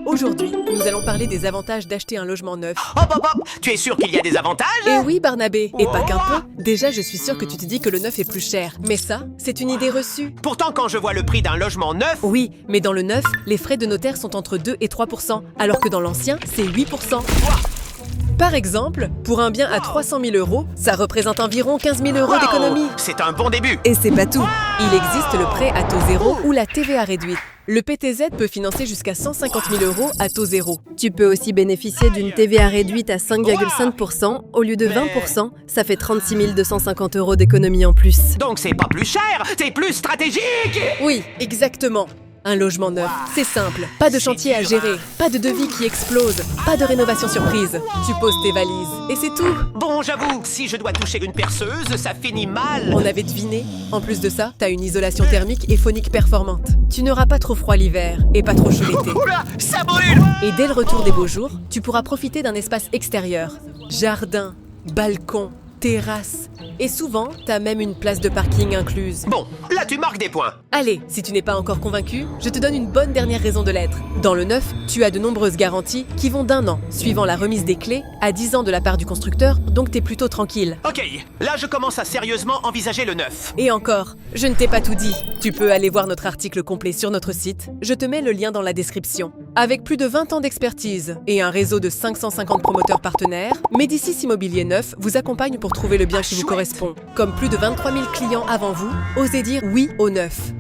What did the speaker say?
Aujourd'hui, nous allons parler des avantages d'acheter un logement neuf. Hop, hop, hop! Tu es sûr qu'il y a des avantages? Eh oui, Barnabé, et pas qu'un peu. Déjà, je suis sûre que tu te dis que le neuf est plus cher. Mais ça, c'est une idée reçue. Pourtant, quand je vois le prix d'un logement neuf... Oui, mais dans le neuf, les frais de notaire sont entre 2 et 3%, alors que dans l'ancien, c'est 8%. Par exemple, pour un bien à 300 000 €, ça représente environ 15 000 € d'économie. C'est un bon début! Et c'est pas tout. Il existe le prêt à taux zéro ou la TVA réduite. Le PTZ peut financer jusqu'à 150 000 € à taux zéro. Tu peux aussi bénéficier d'une TVA réduite à 5,5% au lieu de 20%. Ça fait 36 250 € d'économie en plus. Donc c'est pas plus cher, c'est plus stratégique! Oui, exactement. Un logement neuf, c'est simple. Pas de chantier à gérer, pas de devis qui explose, pas de rénovation surprise. Tu poses tes valises et c'est tout. Bon, j'avoue, si je dois toucher une perceuse, ça finit mal. On avait deviné. En plus de ça, t'as une isolation thermique et phonique performante. Tu n'auras pas trop froid l'hiver et pas trop chaud l'été. Oula, ça brûle! Et dès le retour des beaux jours, tu pourras profiter d'un espace extérieur. Jardin, balcon, terrasse. Et souvent, t'as même une place de parking incluse. Bon, là tu marques des points. Allez, si tu n'es pas encore convaincu, je te donne une bonne dernière raison de l'être. Dans le neuf, tu as de nombreuses garanties qui vont d'1 an, suivant la remise des clés, à 10 ans de la part du constructeur, donc t'es plutôt tranquille. Ok, là je commence à sérieusement envisager le neuf. Et encore, je ne t'ai pas tout dit. Tu peux aller voir notre article complet sur notre site. Je te mets le lien dans la description. Avec plus de 20 ans d'expertise et un réseau de 550 promoteurs partenaires, Médicis Immobilier Neuf vous accompagne pour trouver le bien qui vous correspond. Comme plus de 23 000 clients avant vous, osez dire oui au neuf.